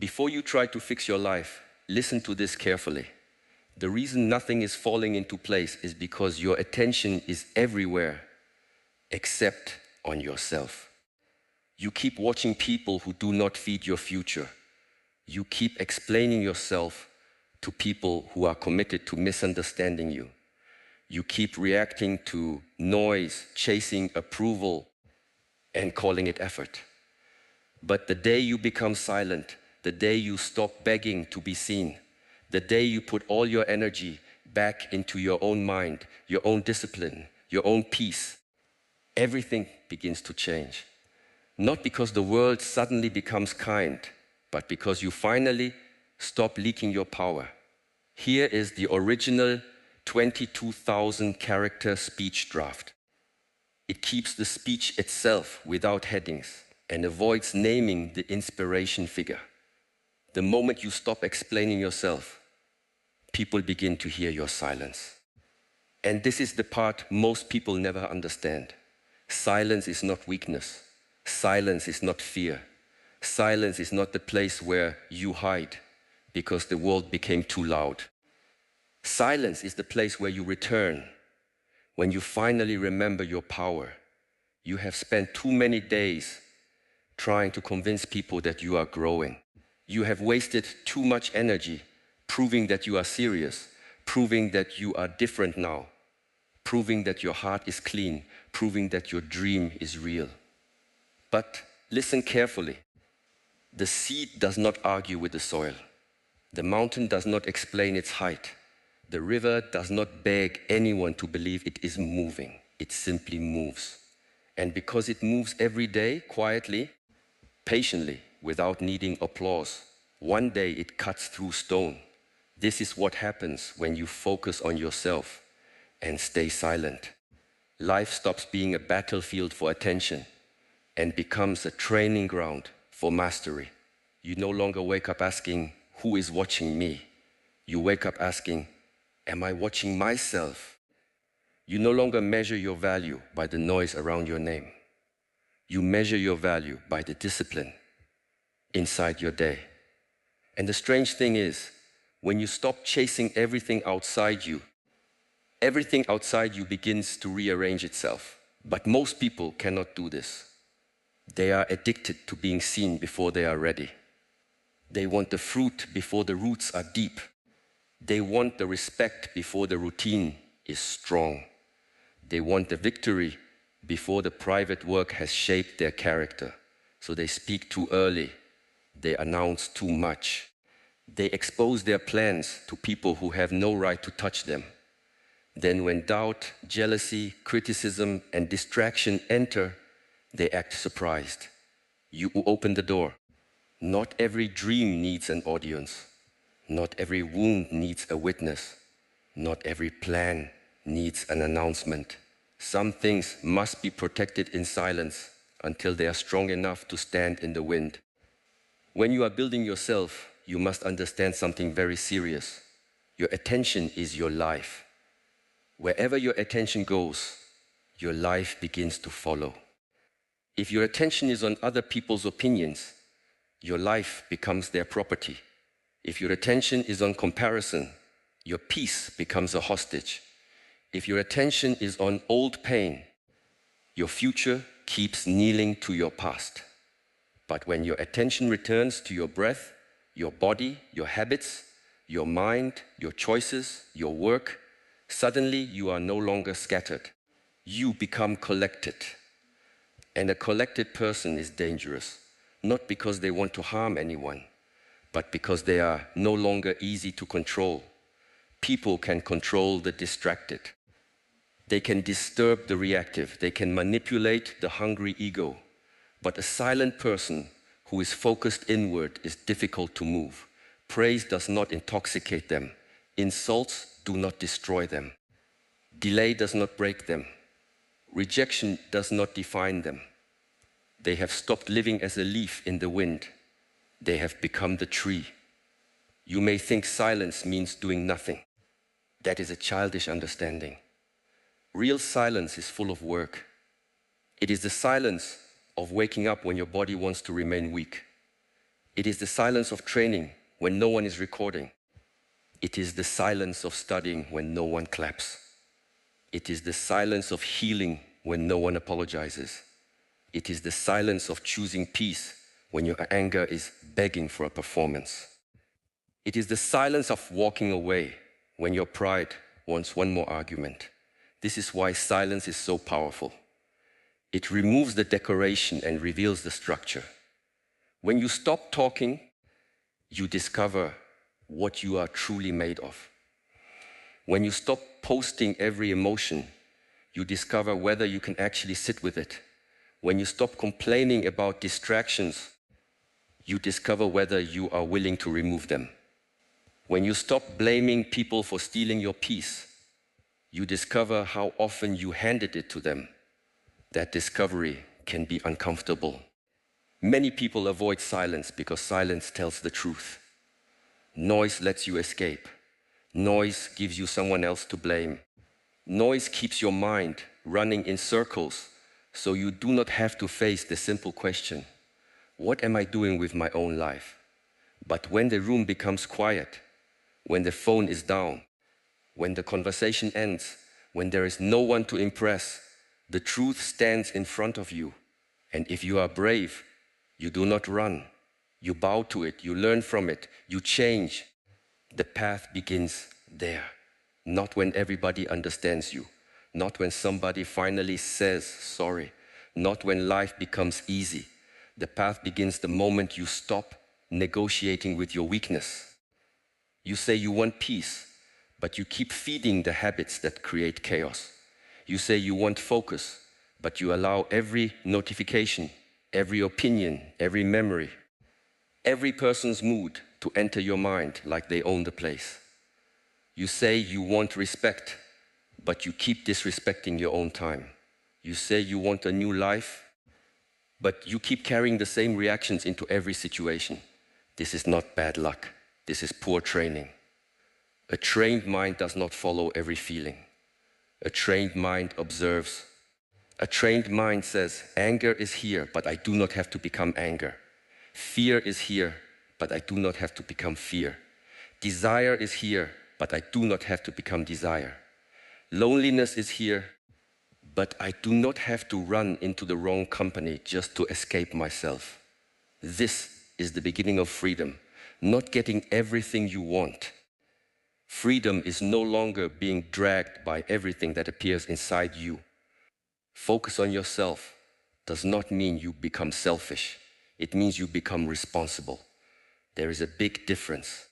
Before you try to fix your life, listen to this carefully. The reason nothing is falling into place is because your attention is everywhere except on yourself. You keep watching people who do not feed your future. You keep explaining yourself to people who are committed to misunderstanding you. You keep reacting to noise, chasing approval, and calling it effort. But the day you become silent, the day you stop begging to be seen, the day you put all your energy back into your own mind, your own discipline, your own peace, everything begins to change. Not because the world suddenly becomes kind, but because you finally stop leaking your power. Here is the original 22,000 character speech draft. It keeps the speech itself without headings and avoids naming the inspiration figure. The moment you stop explaining yourself, people begin to hear your silence. And this is the part most people never understand. Silence is not weakness. Silence is not fear. Silence is not the place where you hide because the world became too loud. Silence is the place where you return, when you finally remember your power. You have spent too many days trying to convince people that you are growing. You have wasted too much energy proving that you are serious, proving that you are different now, proving that your heart is clean, proving that your dream is real. But listen carefully. The seed does not argue with the soil. The mountain does not explain its height. The river does not beg anyone to believe it is moving. It simply moves. And because it moves every day, quietly, patiently, without needing applause, one day it cuts through stone. This is what happens when you focus on yourself and stay silent. Life stops being a battlefield for attention and becomes a training ground for mastery. You no longer wake up asking, who is watching me? You wake up asking, am I watching myself? You no longer measure your value by the noise around your name. You measure your value by the discipline inside your day. And the strange thing is, when you stop chasing everything outside you begins to rearrange itself. But most people cannot do this. They are addicted to being seen before they are ready. They want the fruit before the roots are deep. They want the respect before the routine is strong. They want the victory before the private work has shaped their character. So they speak too early. They announce too much. They expose their plans to people who have no right to touch them. Then when doubt, jealousy, criticism, and distraction enter, they act surprised. You open the door. Not every dream needs an audience. Not every wound needs a witness. Not every plan needs an announcement. Some things must be protected in silence until they are strong enough to stand in the wind. When you are building yourself, you must understand something very serious. Your attention is your life. Wherever your attention goes, your life begins to follow. If your attention is on other people's opinions, your life becomes their property. If your attention is on comparison, your peace becomes a hostage. If your attention is on old pain, your future keeps kneeling to your past. But when your attention returns to your breath, your body, your habits, your mind, your choices, your work, suddenly you are no longer scattered. You become collected. And a collected person is dangerous, not because they want to harm anyone, but because they are no longer easy to control. People can control the distracted. They can disturb the reactive. They can manipulate the hungry ego. But a silent person who is focused inward is difficult to move. Praise does not intoxicate them. Insults do not destroy them. Delay does not break them. Rejection does not define them. They have stopped living as a leaf in the wind. They have become the tree. You may think silence means doing nothing. That is a childish understanding. Real silence is full of work. It is the silence of waking up when your body wants to remain weak. It is the silence of training when no one is recording. It is the silence of studying when no one claps. It is the silence of healing when no one apologizes. It is the silence of choosing peace when your anger is begging for a performance. It is the silence of walking away when your pride wants one more argument. This is why silence is so powerful. It removes the decoration and reveals the structure. When you stop talking, you discover what you are truly made of. When you stop posting every emotion, you discover whether you can actually sit with it. When you stop complaining about distractions, you discover whether you are willing to remove them. When you stop blaming people for stealing your peace, you discover how often you handed it to them. That discovery can be uncomfortable. Many people avoid silence because silence tells the truth. Noise lets you escape. Noise gives you someone else to blame. Noise keeps your mind running in circles, so you do not have to face the simple question, what am I doing with my own life? But when the room becomes quiet, when the phone is down, when the conversation ends, when there is no one to impress, the truth stands in front of you. And if you are brave, you do not run. You bow to it, you learn from it, you change. The path begins there, not when everybody understands you, not when somebody finally says sorry, not when life becomes easy. The path begins the moment you stop negotiating with your weakness. You say you want peace, but you keep feeding the habits that create chaos. You say you want focus, but you allow every notification, every opinion, every memory, every person's mood to enter your mind like they own the place. You say you want respect, but you keep disrespecting your own time. You say you want a new life, but you keep carrying the same reactions into every situation. This is not bad luck. This is poor training. A trained mind does not follow every feeling. A trained mind observes. A trained mind says, anger is here, but I do not have to become anger. Fear is here, but I do not have to become fear. Desire is here, but I do not have to become desire. Loneliness is here, but I do not have to run into the wrong company just to escape myself. This is the beginning of freedom, not getting everything you want. Freedom is no longer being dragged by everything that appears inside you. Focus on yourself does not mean you become selfish. It means you become responsible. There is a big difference.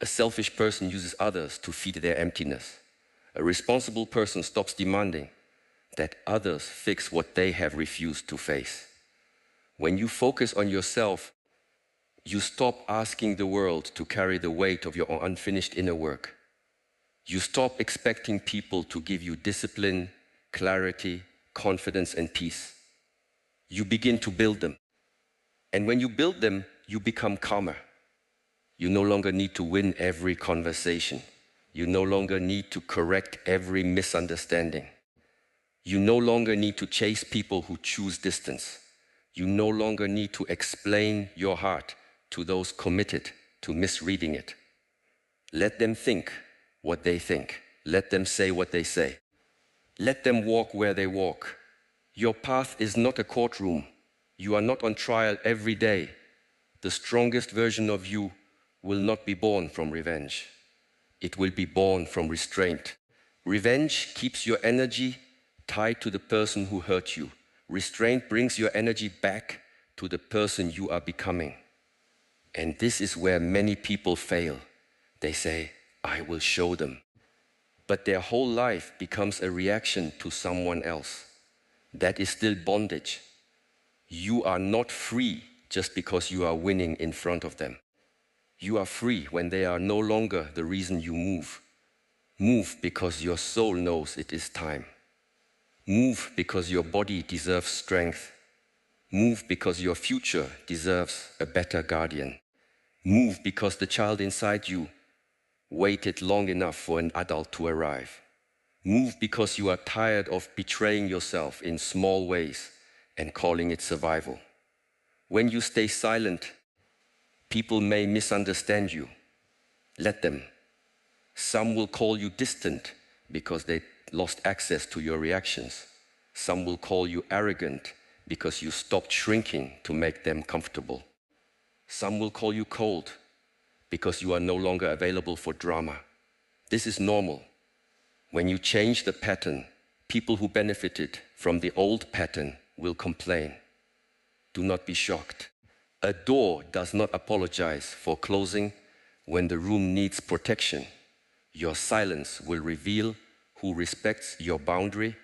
A selfish person uses others to feed their emptiness. A responsible person stops demanding that others fix what they have refused to face. When you focus on yourself, you stop asking the world to carry the weight of your unfinished inner work. You stop expecting people to give you discipline, clarity, confidence, and peace. You begin to build them. And when you build them, you become calmer. You no longer need to win every conversation. You no longer need to correct every misunderstanding. You no longer need to chase people who choose distance. You no longer need to explain your heart to those committed to misreading it. Let them think what they think. Let them say what they say. Let them walk where they walk. Your path is not a courtroom. You are not on trial every day. The strongest version of you will not be born from revenge. It will be born from restraint. Revenge keeps your energy tied to the person who hurt you. Restraint brings your energy back to the person you are becoming. And this is where many people fail. They say, I will show them. But their whole life becomes a reaction to someone else. That is still bondage. You are not free just because you are winning in front of them. You are free when they are no longer the reason you move. Move because your soul knows it is time. Move because your body deserves strength. Move because your future deserves a better guardian. Move because the child inside you waited long enough for an adult to arrive. Move because you are tired of betraying yourself in small ways and calling it survival. When you stay silent, People may misunderstand you. Let them. Some will call you distant because they lost access to your reactions. Some will call you arrogant because you stopped shrinking to make them comfortable. Some will call you cold because you are no longer available for drama. This is normal. When you change the pattern, people who benefited from the old pattern will complain. Do not be shocked. A door does not apologize for closing when the room needs protection. Your silence will reveal who respects your boundary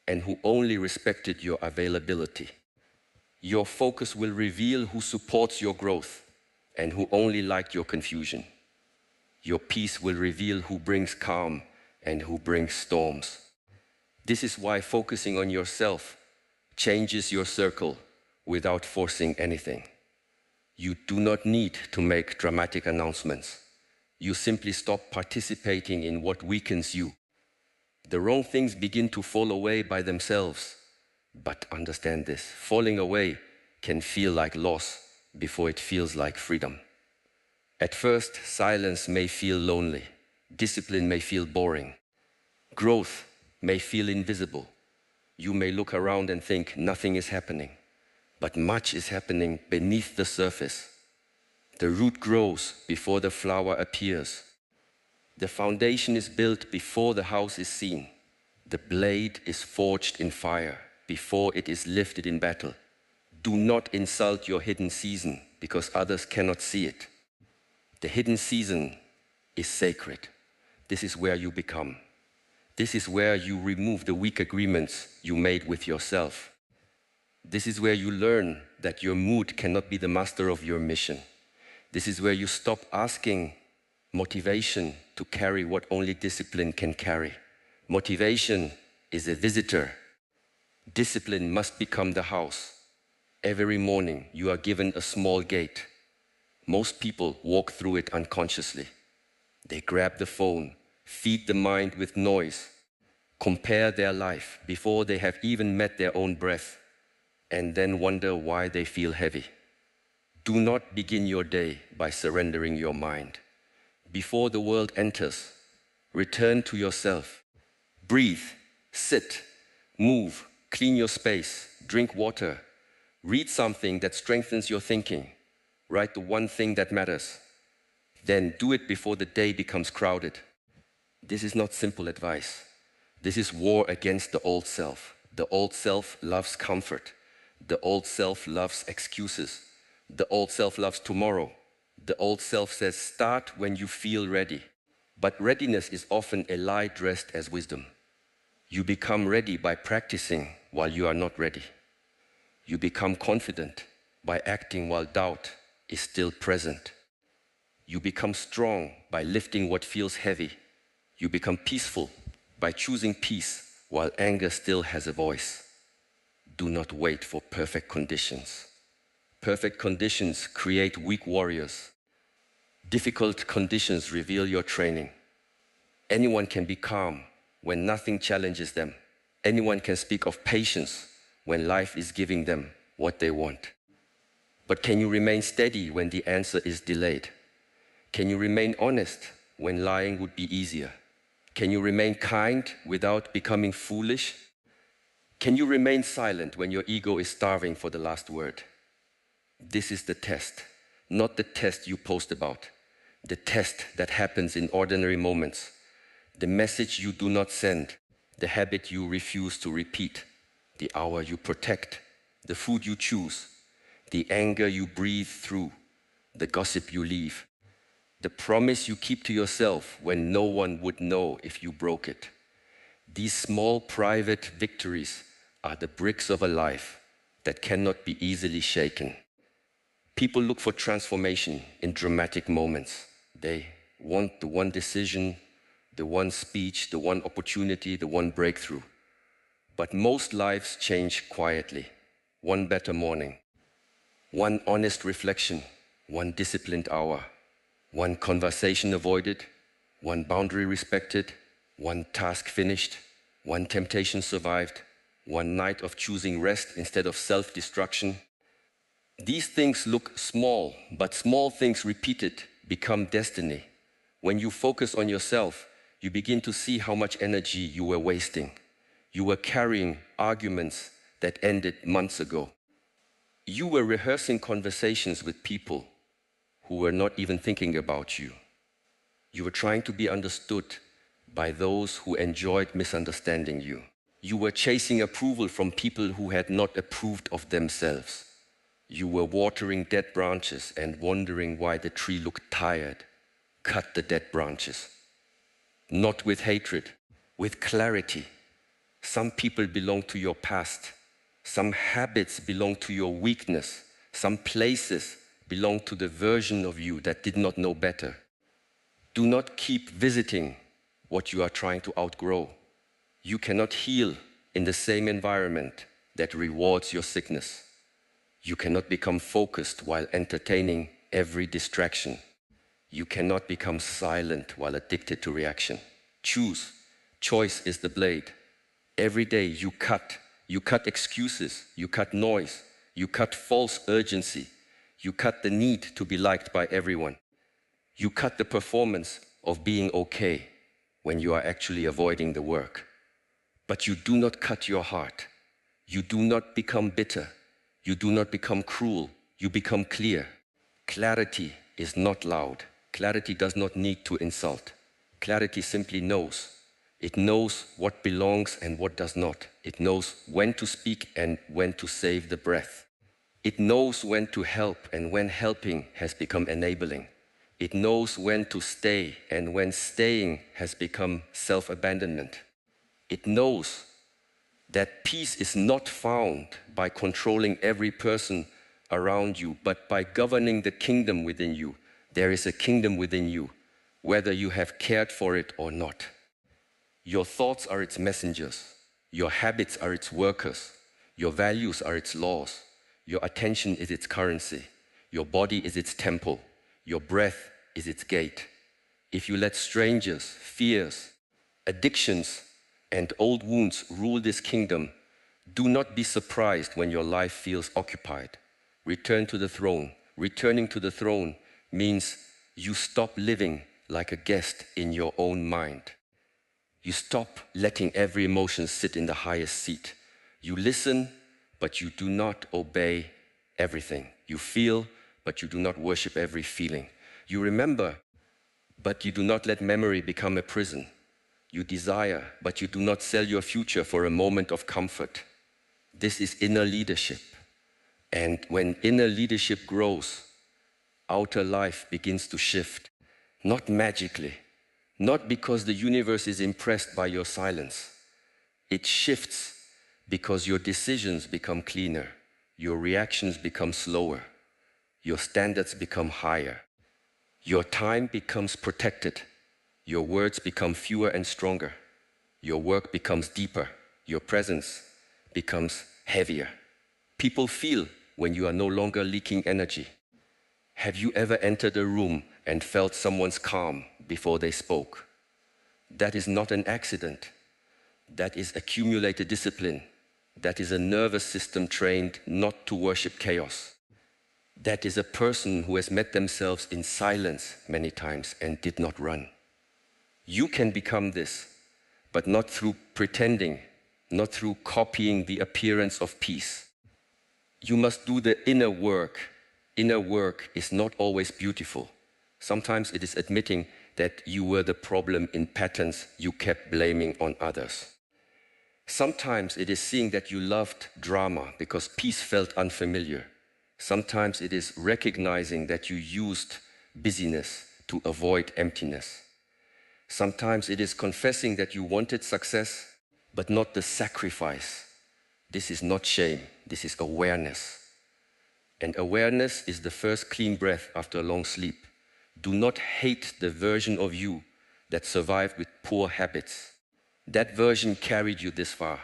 and who only respected your availability. Your focus will reveal who supports your growth and who only liked your confusion. Your peace will reveal who brings calm and who brings storms. This is why focusing on yourself changes your circle without forcing anything. You do not need to make dramatic announcements. You simply stop participating in what weakens you. The wrong things begin to fall away by themselves. But understand this, falling away can feel like loss before it feels like freedom. At first, silence may feel lonely. Discipline may feel boring. Growth may feel invisible. You may look around and think nothing is happening, but much is happening beneath the surface. The root grows before the flower appears. The foundation is built before the house is seen. The blade is forged in fire before it is lifted in battle. Do not insult your hidden season because others cannot see it. The hidden season is sacred. This is where you become. This is where you remove the weak agreements you made with yourself. This is where you learn that your mood cannot be the master of your mission. This is where you stop asking motivation to carry what only discipline can carry. Motivation is a visitor. Discipline must become the house. Every morning you are given a small gate. Most people walk through it unconsciously. They grab the phone, feed the mind with noise, compare their life before they have even met their own breath, and then wonder why they feel heavy. Do not begin your day by surrendering your mind. Before the world enters, return to yourself. Breathe, sit, move, clean your space, drink water, read something that strengthens your thinking, write the one thing that matters. Then do it before the day becomes crowded. This is not simple advice. This is war against the old self. The old self loves comfort. The old self loves excuses. The old self loves tomorrow. The old self says, start when you feel ready. But readiness is often a lie dressed as wisdom. You become ready by practicing while you are not ready. You become confident by acting while doubt is still present. You become strong by lifting what feels heavy. You become peaceful by choosing peace while anger still has a voice. Do not wait for perfect conditions. Perfect conditions create weak warriors. Difficult conditions reveal your training. Anyone can be calm when nothing challenges them. Anyone can speak of patience when life is giving them what they want. But can you remain steady when the answer is delayed? Can you remain honest when lying would be easier? Can you remain kind without becoming foolish? Can you remain silent when your ego is starving for the last word? This is the test, not the test you post about, the test that happens in ordinary moments, the message you do not send, the habit you refuse to repeat, the hour you protect, the food you choose, the anger you breathe through, the gossip you leave, the promise you keep to yourself when no one would know if you broke it. These small private victories are the bricks of a life that cannot be easily shaken. People look for transformation in dramatic moments. They want the one decision, the one speech, the one opportunity, the one breakthrough. But most lives change quietly. One better morning, one honest reflection, one disciplined hour, one conversation avoided, one boundary respected, one task finished, one temptation survived, one night of choosing rest instead of self-destruction. These things look small, but small things repeated become destiny. When you focus on yourself, you begin to see how much energy you were wasting. You were carrying arguments that ended months ago. You were rehearsing conversations with people who were not even thinking about you. You were trying to be understood by those who enjoyed misunderstanding you. You were chasing approval from people who had not approved of themselves. You were watering dead branches and wondering why the tree looked tired. Cut the dead branches. Not with hatred, with clarity. Some people belong to your past. Some habits belong to your weakness. Some places belong to the version of you that did not know better. Do not keep visiting what you are trying to outgrow. You cannot heal in the same environment that rewards your sickness. You cannot become focused while entertaining every distraction. You cannot become silent while addicted to reaction. Choose. Choice is the blade. Every day you cut excuses, you cut noise, you cut false urgency, you cut the need to be liked by everyone. You cut the performance of being okay when you are actually avoiding the work. But you do not cut your heart. You do not become bitter. You do not become cruel. You become clear. Clarity is not loud. Clarity does not need to insult. Clarity simply knows. It knows what belongs and what does not. It knows when to speak and when to save the breath. It knows when to help and when helping has become enabling. It knows when to stay and when staying has become self-abandonment. It knows that peace is not found by controlling every person around you, but by governing the kingdom within you. There is a kingdom within you, whether you have cared for it or not. Your thoughts are its messengers. Your habits are its workers. Your values are its laws. Your attention is its currency. Your body is its temple. Your breath is its gate. If you let strangers, fears, addictions, and old wounds rule this kingdom, do not be surprised when your life feels occupied. Return to the throne. Returning to the throne means you stop living like a guest in your own mind. You stop letting every emotion sit in the highest seat. You listen, but you do not obey everything. You feel, but you do not worship every feeling. You remember, but you do not let memory become a prison. You desire, but you do not sell your future for a moment of comfort. This is inner leadership. And when inner leadership grows, outer life begins to shift. Not magically, not because the universe is impressed by your silence. It shifts because your decisions become cleaner, your reactions become slower, your standards become higher, your time becomes protected, your words become fewer and stronger, your work becomes deeper, your presence becomes heavier. People feel when you are no longer leaking energy. Have you ever entered a room and felt someone's calm before they spoke? That is not an accident. That is accumulated discipline. That is a nervous system trained not to worship chaos. That is a person who has met themselves in silence many times and did not run. You can become this, but not through pretending, not through copying the appearance of peace. You must do the inner work. Inner work is not always beautiful. Sometimes it is admitting that you were the problem in patterns you kept blaming on others. Sometimes it is seeing that you loved drama because peace felt unfamiliar. Sometimes it is recognizing that you used busyness to avoid emptiness. Sometimes it is confessing that you wanted success, but not the sacrifice. This is not shame, this is awareness. And awareness is the first clean breath after a long sleep. Do not hate the version of you that survived with poor habits. That version carried you this far,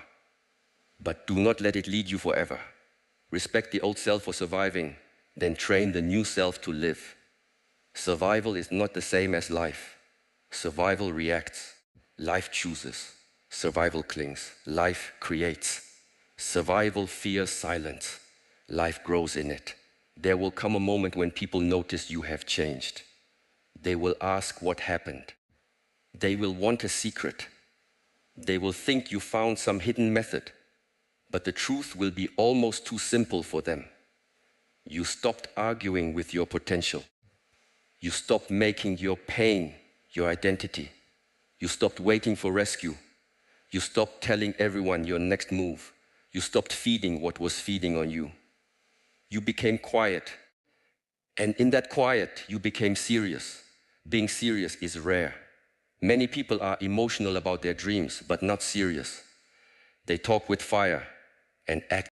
but do not let it lead you forever. Respect the old self for surviving, then train the new self to live. Survival is not the same as life. Survival reacts. Life chooses. Survival clings. Life creates. Survival fears silence. Life grows in it. There will come a moment when people notice you have changed. They will ask what happened. They will want a secret. They will think you found some hidden method, but the truth will be almost too simple for them. You stopped arguing with your potential. You stopped making your pain your identity. You stopped waiting for rescue. You stopped telling everyone your next move. You stopped feeding what was feeding on you. You became quiet. And in that quiet, you became serious. Being serious is rare. Many people are emotional about their dreams, but not serious. They talk with fire and act